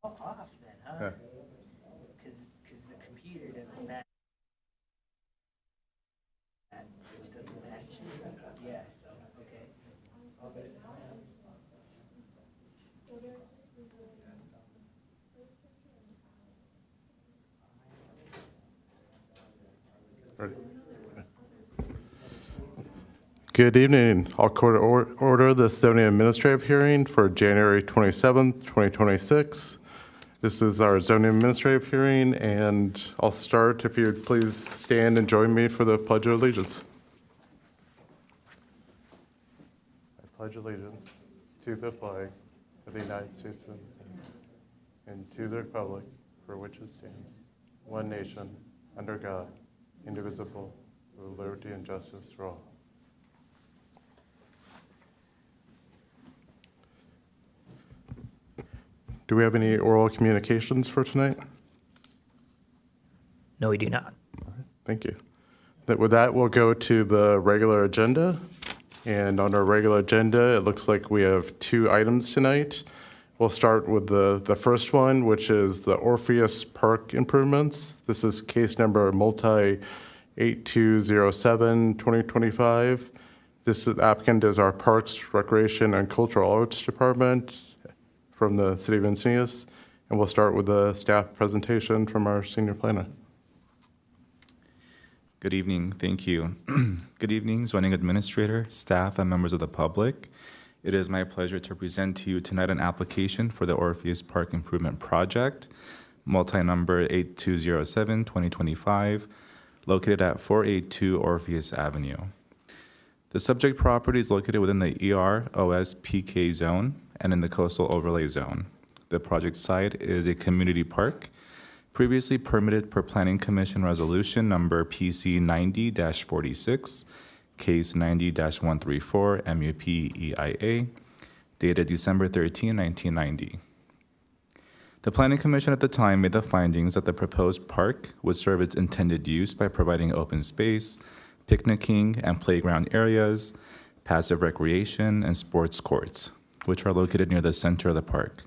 off then, huh? Because the computer doesn't match, which doesn't match. Yeah, so, okay. Ready? Good evening. I'll call to order the zoning administrative hearing for January 27th, 2026. This is our zoning administrative hearing, and I'll start if you'd please stand and join me for the Pledge of Allegiance. I pledge allegiance to the flag of the United States of America and to the republic for which it stands, one nation, under God, indivisible, with liberty and justice for all. Do we have any oral communications for tonight? No, we do not. Thank you. With that, we'll go to the regular agenda. And on our regular agenda, it looks like we have 2 items tonight. We'll start with the first one, which is the Orpheus Park improvements. This is case number multi-8207-2025. This applicant is our Parks, Recreation, and Cultural Arts Department from the City of Encinitas. And we'll start with the staff presentation from our senior planner. Good evening. Thank you. Good evening, zoning administrator, staff, and members of the public. It is my pleasure to present to you tonight an application for the Orpheus Park Improvement Project, multi-number 8207-2025, located at 482 Orpheus Avenue. The subject property is located within the ER-OS-PK zone and in the coastal overlay zone. The project site is a community park, previously permitted per Planning Commission Resolution number PC 90-46, case 90-134, MUP-EIA, dated December 13, 1990. The Planning Commission at the time made the findings that the proposed park would serve its intended use by providing open space, picnicking and playground areas, passive recreation, and sports courts, which are located near the center of the park.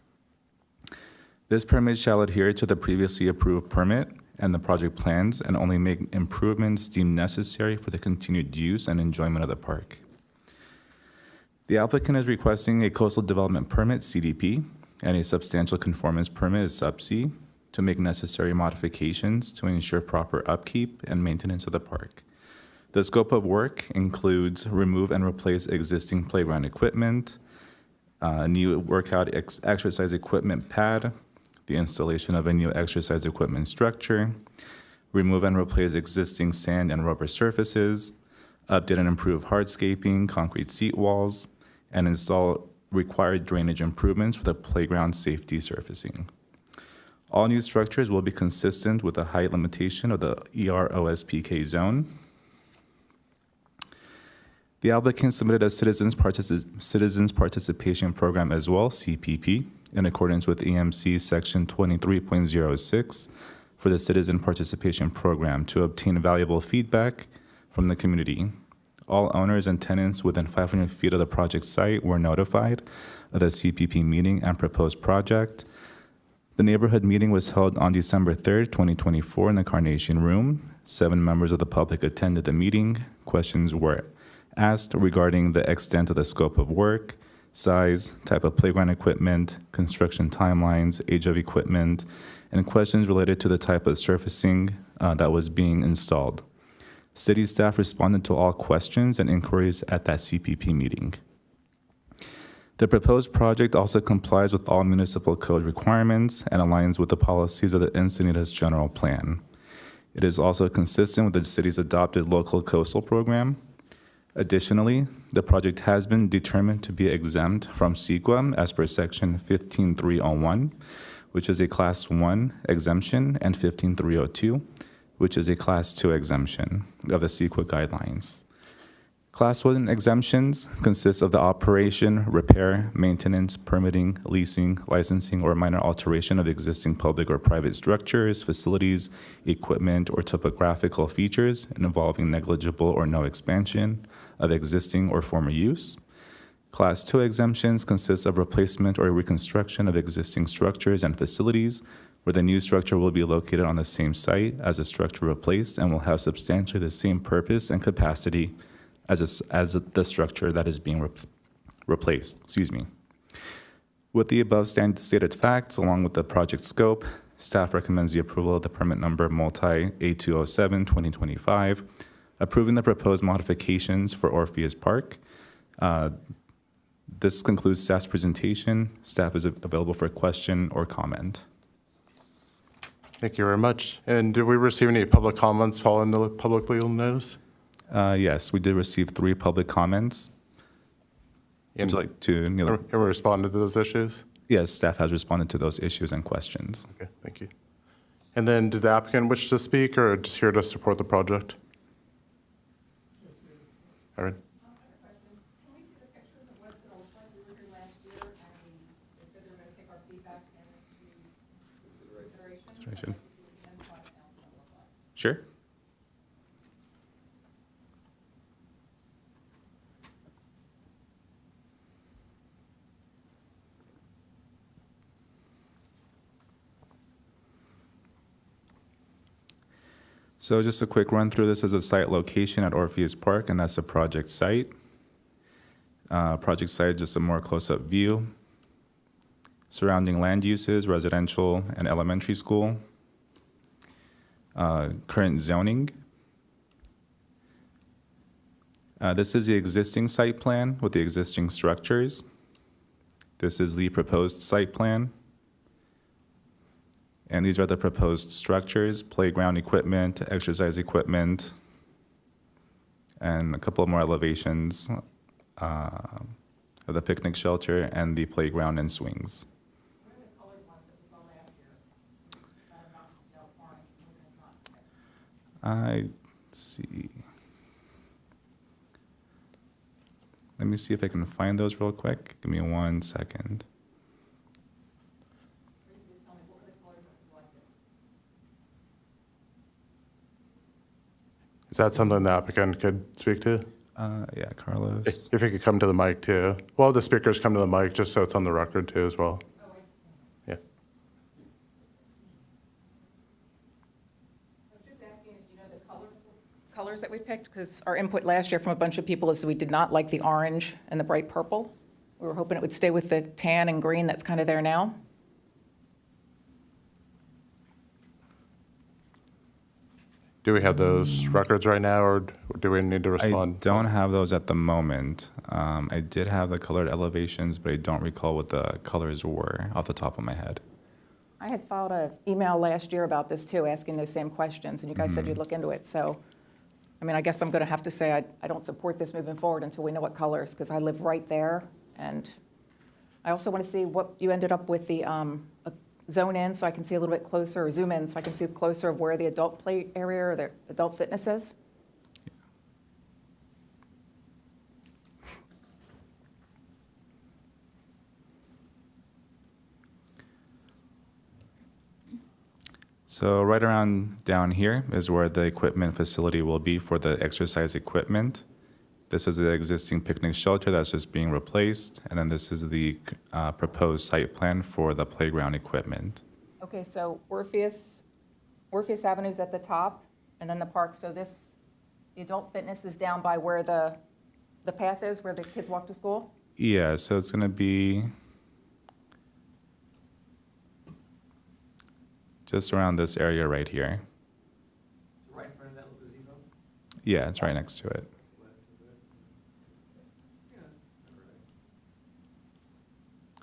This permit shall adhere to the previously approved permit and the project plans and only make improvements deemed necessary for the continued use and enjoyment of the park. The applicant is requesting a coastal development permit, CDP, and a substantial conformance permit, SUB-C, to make necessary modifications to ensure proper upkeep and maintenance of the park. The scope of work includes remove and replace existing playground equipment, new workout exercise equipment pad, the installation of a new exercise equipment structure, remove and replace existing sand and rubber surfaces, update and improve hardscaping, concrete seat walls, and install required drainage improvements for the playground safety surfacing. All new structures will be consistent with the height limitation of the ER-OS-PK zone. The applicant submitted a Citizens Participation Program as well, CPP, in accordance with EMC Section 23.06 for the Citizen Participation Program to obtain valuable feedback from the community. All owners and tenants within 500 feet of the project site were notified of the CPP meeting and proposed project. The neighborhood meeting was held on December 3rd, 2024 in the Carnation Room. 7 members of the public attended the meeting. Questions were asked regarding the extent of the scope of work, size, type of playground equipment, construction timelines, age of equipment, and questions related to the type of surfacing that was being installed. City staff responded to all questions and inquiries at that CPP meeting. The proposed project also complies with all municipal code requirements and aligns with the policies of the Encinitas General Plan. It is also consistent with the city's adopted local coastal program. Additionally, the project has been determined to be exempt from CEQA as per Section 15301, which is a Class 1 exemption, and 15302, which is a Class 2 exemption of the CEQA guidelines. Class 1 exemptions consist of the operation, repair, maintenance, permitting, leasing, licensing, or minor alteration of existing public or private structures, facilities, equipment, or topographical features involving negligible or no expansion of existing or former use. Class 2 exemptions consist of replacement or reconstruction of existing structures and facilities where the new structure will be located on the same site as the structure replaced and will have substantially the same purpose and capacity as the structure that is being replaced. With the above stated facts, along with the project scope, staff recommends the approval of the permit number multi A207-2025, approving the proposed modifications for Orpheus Park. This concludes staff's presentation. Staff is available for question or comment. Thank you very much. And did we receive any public comments following the public legal notice? Yes, we did receive 3 public comments. Would you like to, Have we responded to those issues? Yes, staff has responded to those issues and questions. Okay, thank you. And then did the applicant wish to speak or just here to support the project? All right. Can we see the pictures of what it's going to look like? We were here last year, and they said they were going to take our feedback into consideration. Sure. So just a quick run through. This is a site location at Orpheus Park, and that's the project site. Project site, just a more close-up view. Surrounding land uses, residential and elementary school. Current zoning. This is the existing site plan with the existing structures. This is the proposed site plan. And these are the proposed structures: playground equipment, exercise equipment, and a couple more elevations of the picnic shelter and the playground and swings. What are the colored ones that we saw last year? Orange. Let's see. Let me see if I can find those real quick. Give me 1 second. Just tell me, what were the colors that were selected? Is that something the applicant could speak to? Yeah, Carlos. If you could come to the mic too. Well, the speakers come to the mic just so it's on the record too as well. Yeah. I was just asking if you know the colors that we picked, because our input last year from a bunch of people is we did not like the orange and the bright purple. We were hoping it would stay with the tan and green that's kind of there now. Do we have those records right now or do we need to I respond? don't have those at the moment. I did have the colored elevations, but I don't recall what the colors were off the top of my head. I had filed an email last year about this too, asking those same questions, and you guys said you'd look into it. So, I mean, I guess I'm going to have to say I don't support this moving forward until we know what colors, because I live right there. And I also want to see what you ended up with the zone in, so I can see a little bit closer, or zoom in so I can see closer of where the adult play area or the adult fitness is. So right around down here is where the equipment facility will be for the exercise equipment. This is the existing picnic shelter that's just being replaced, and then this is the proposed site plan for the playground equipment. Okay, so Orpheus Avenue's at the top, and then the park. So the adult fitness is down by where the path is, where the kids walk to school? Yeah, so it's gonna be just around this area right here. Right in front of that little gazebo? Yeah, it's right next to it.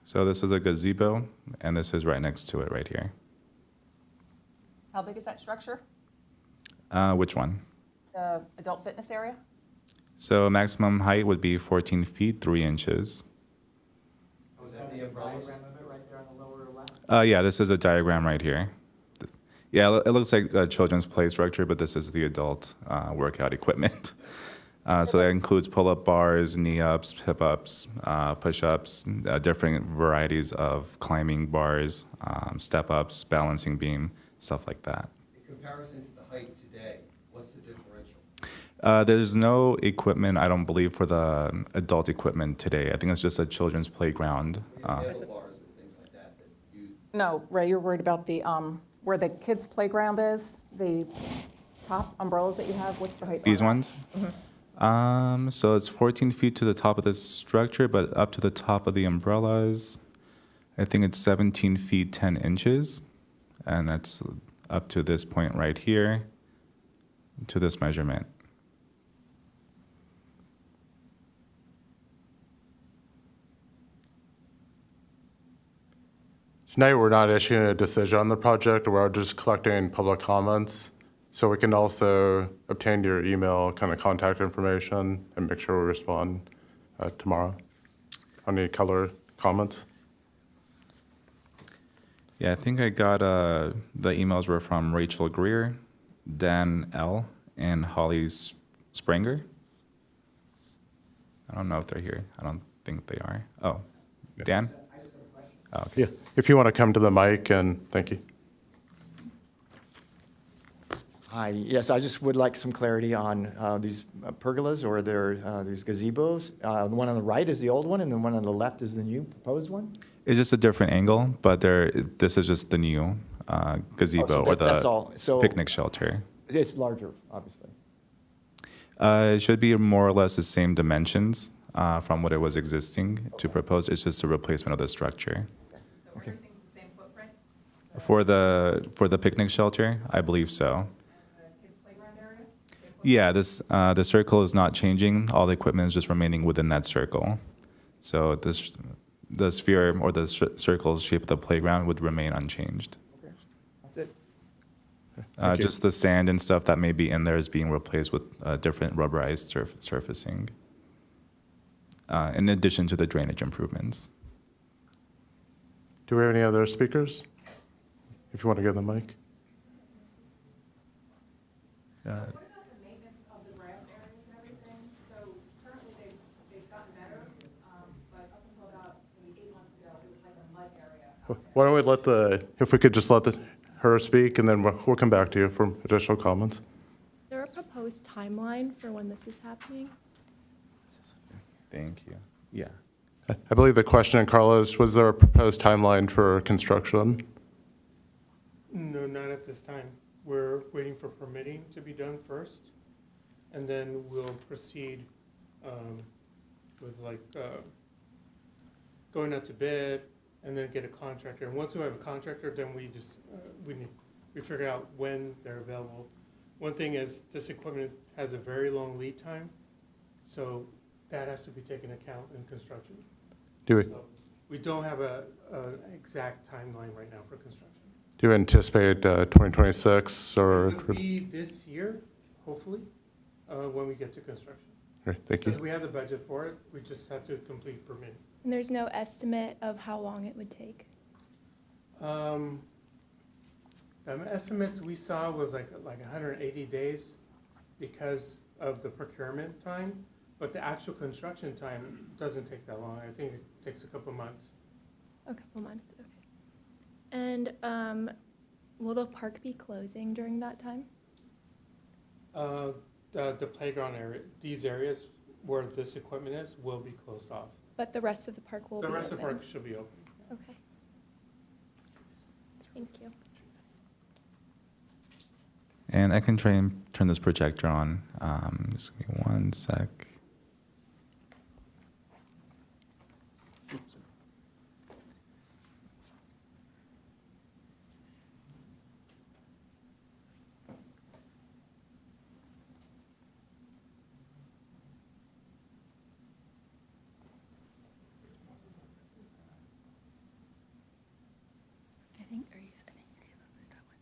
So this is a gazebo, and this is right next to it right here. How big is that structure? Which one? The adult fitness area? So maximum height would be 14 feet, 3 inches. Oh, is that the diagram of it right there on the lower left? Yeah, this is a diagram right here. Yeah, it looks like a children's play structure, but this is the adult workout equipment. So that includes pull-up bars, knee-ups, hip-ups, push-ups, different varieties of climbing bars, step-ups, balancing beam, stuff like that. In comparison to the height today, what's the differential? There's no equipment, I don't believe, for the adult equipment today. I think it's just a children's playground. No, Ray, you're worried about the, where the kids' playground is, the top umbrellas that you have, what's the height on These that? ones? So it's 14 feet to the top of the structure, but up to the top of the umbrellas, I think it's 17 feet 10 inches. And that's up to this point right here, to this measurement. Tonight, we're not issuing a decision on the project, we're just collecting public comments. So we can also obtain your email kind of contact information and make sure we respond tomorrow on any color comments. Yeah, I think I got the emails were from Rachel Greer, Dan L., and Holly Springer. I don't know if they're here. I don't think they are. Oh, Dan? Oh, okay. Yeah, if you want to come to the mic, and thank you. Hi, yes, I just would like some clarity on these pergolas or these gazebos. The one on the right is the old one, and the one on the left is the new proposed one? It's just a different angle, but this is just the new gazebo Oh, so or that's the all. So picnic shelter. it's larger, obviously. It should be more or less the same dimensions from what it was existing to propose. It's just a replacement of the structure. So everything's the same footprint? For the picnic shelter, I believe so. And the kids' playground area? Yeah, the circle is not changing. All the equipment is just remaining within that circle. So the sphere or the circle shape of the playground would remain unchanged. Okay, that's it. Thank you. Just the sand and stuff that may be in there is being replaced with different rubberized surfacing, in addition to the drainage improvements. Do we have any other speakers? If you want to give the mic. What about the maintenance of the grass areas and everything? So currently they've gotten better, but up until about maybe 8 months ago, it was like a mud area out there. Why don't we if we could just let her speak, and then we'll come back to you for additional comments. Is there a proposed timeline for when this is happening? Thank you. Yeah. I believe the question, Carla, is was there a proposed timeline for construction? No, not at this time. We're waiting for permitting to be done first, and then we'll proceed with going out to bid, and then get a contractor. And once we have a contractor, then we just we figure out when they're available. One thing is this equipment has a very long lead time, so that has to be taken account in construction. Do we, So we don't have an exact timeline right now for construction. do you anticipate 2026 or? It would be this year, hopefully, when we get to construction. Great, thank Because you. we have the budget for it, we just have to complete permitting. And there's no estimate of how long it would take? The estimates we saw was like 180 days because of the procurement time, but the actual construction time doesn't take that long. I think it takes a couple months. A couple months, okay. And will the park be closing during that time? The playground area, these areas where this equipment is, will be closed off. But the rest of the park will be The open? rest of the park should be open. Okay. Thank you. And I can try and turn this projector on. Just give me one sec. I think you're supposed to that one.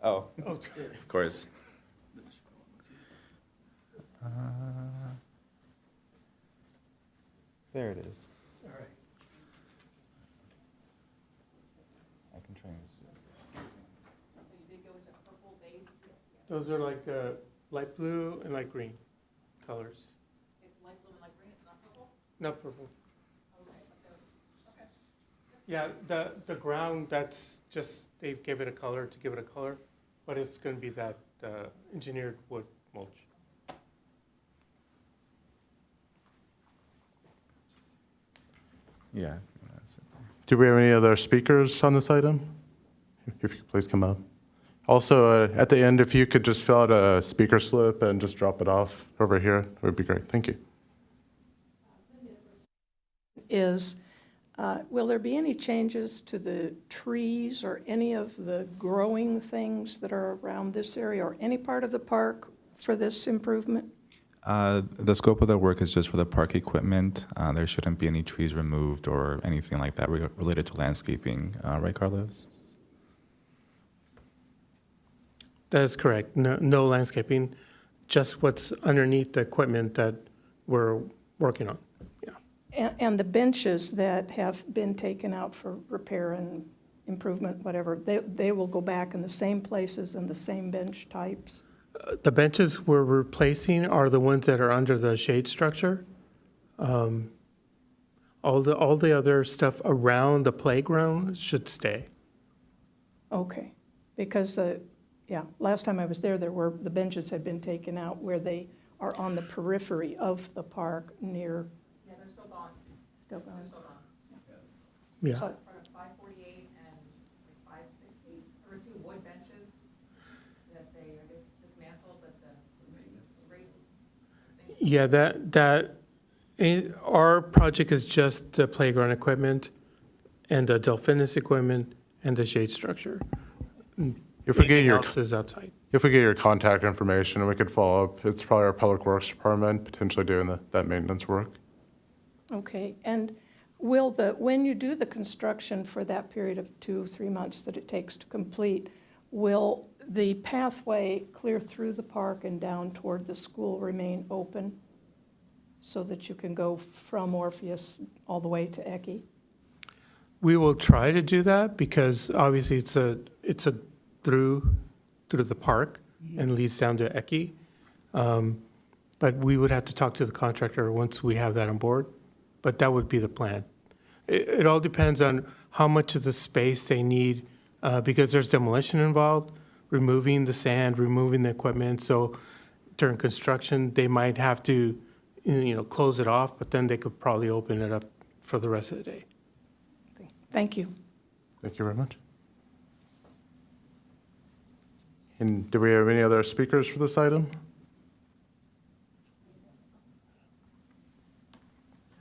Oh, Oh, of course. There it is. all right. I can try and Those are like light blue and light green colors. Not purple. Yeah, the ground, that's just, they gave it a color to give it a color, but it's gonna be that engineered wood mulch. Yeah. Do we have any other speakers on this item? If you could please come up. Also, at the end, if you could just fill out a speaker slip and just drop it off over here, that would be great. Thank you. Will there be any changes to the trees or any of the growing things that are around this area or any part of the park for this improvement? The scope of the work is just for the park equipment. There shouldn't be any trees removed or anything like that related to landscaping. Right, Carlos? That is correct. No landscaping, just what's underneath the equipment that we're working on. Yeah. And the benches that have been taken out for repair and improvement, whatever, they will go back in the same places and the same bench types? The benches we're replacing are the ones that are under the shade structure. All the other stuff around the playground should stay. Okay, because last time I was there, the benches had been taken out where they are on the periphery of the park near. Yeah, they're still gone. Still gone. Still gone. Yeah. So- In front of 548 and 568, there were 2 wood benches that they, I guess, dismantled, but the rate. Yeah, our project is just the playground equipment and the Delphinus equipment and the shade structure. If we get Anything your else is outside. If we get your contact information, we could follow up. It's probably our Public Works Department potentially doing that maintenance work. Okay, and when you do the construction for that period of 2-3 months that it takes to complete, will the pathway clear through the park and down toward the school remain open so that you can go from Orpheus all the way to Ecke? We will try to do that because obviously it's a through the park and leads down to Ecke. But we would have to talk to the contractor once we have that on board. But that would be the plan. It all depends on how much of the space they need because there's demolition involved, removing the sand, removing the equipment. So during construction, they might have to, close it off, but then they could probably open it up for the rest of the day. Thank you. Thank you very much. And do we have any other speakers for this item?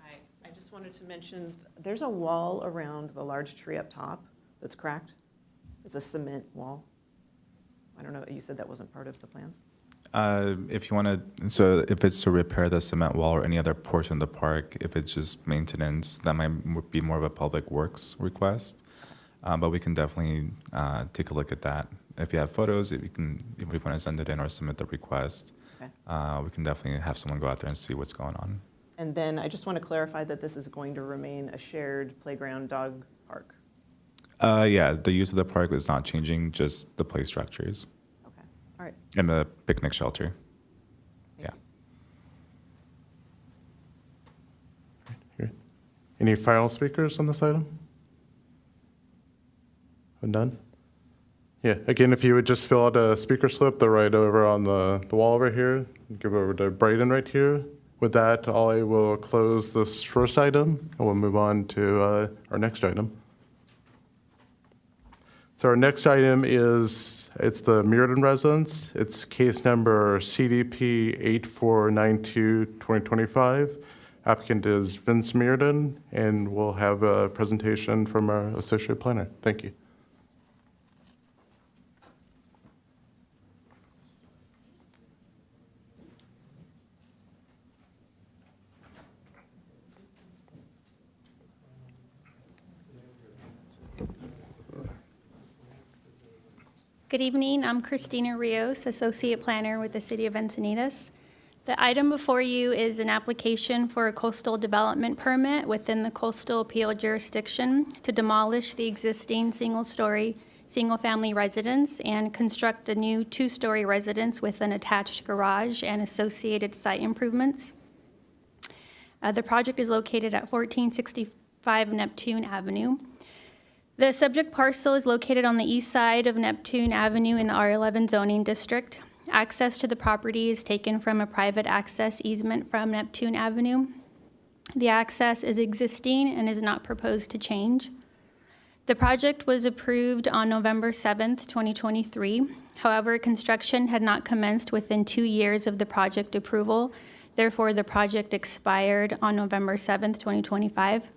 Hi, I just wanted to mention, there's a wall around the large tree up top that's cracked. It's a cement wall. I don't know, you said that wasn't part of the plans? If you want to, so if it's to repair the cement wall or any other portion of the park, if it's just maintenance, that might be more of a public works request. But we can definitely take a look at that. If you have photos, if you want to send it in or submit the request, Okay. we can definitely have someone go out there and see what's going on. And then I just want to clarify that this is going to remain a shared playground dog park. Yeah, the use of the park is not changing, just the play structures Okay, all right. and the picnic shelter. Thank Yeah. Any final speakers on this item? None? Yeah, again, if you would just fill out a speaker slip, they're right over on the wall over here. Give it over to Brayden right here. With that, I will close this first item, and we'll move on to our next item. So our next item it's the Mirrodin residence. It's case number CDP 8492-2025. Applicant is Vince Mirrodin, and we'll have a presentation from our associate planner. Thank you. Good evening. I'm Christina Rios, Associate Planner with the City of Encinitas. The item before you is an application for a coastal development permit within the coastal appeal jurisdiction to demolish the existing single-story, single-family residence and construct a new 2-story residence with an attached garage and associated site improvements. The project is located at 1465 Neptune Avenue. The subject parcel is located on the east side of Neptune Avenue in the R11 zoning district. Access to the property is taken from a private access easement from Neptune Avenue. The access is existing and is not proposed to change. The project was approved on November 7th, 2023. However, construction had not commenced within 2 years of the project approval. Therefore, the project expired on November 7th, 2025.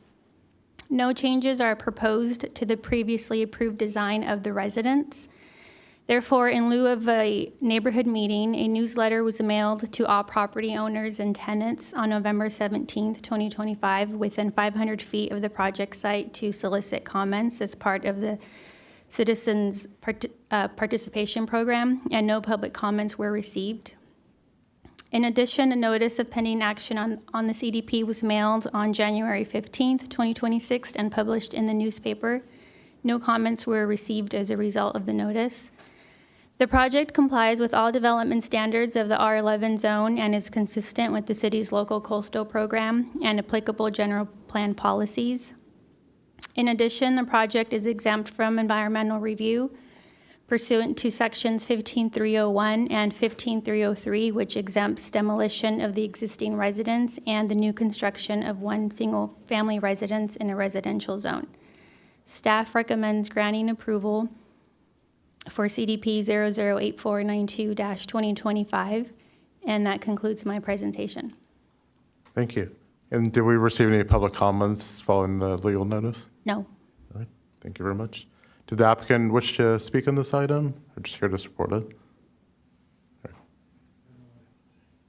No changes are proposed to the previously approved design of the residence. Therefore, in lieu of a neighborhood meeting, a newsletter was mailed to all property owners and tenants on November 17th, 2025, within 500 feet of the project site to solicit comments as part of the Citizens Participation Program, and no public comments were received. In addition, a notice of pending action on the CDP was mailed on January 15th, 2026, and published in the newspaper. No comments were received as a result of the notice. The project complies with all development standards of the R11 zone and is consistent with the city's local coastal program and applicable general plan policies. In addition, the project is exempt from environmental review pursuant to sections 15301 and 15303, which exempts demolition of the existing residence and the new construction of one single-family residence in a residential zone. Staff recommends granting approval for CDP 008492-2025, and that concludes my presentation. Thank you. And did we receive any public comments following the legal notice? No. All right, thank you very much. Did the applicant wish to speak on this item, or just here to support it? All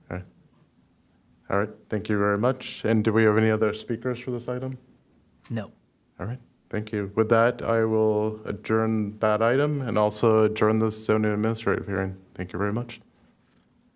right. All right, thank you very much. And do we have any other speakers for this item? No. All right, thank you. With that, I will adjourn that item and also adjourn this zoning administrative hearing. Thank you very much.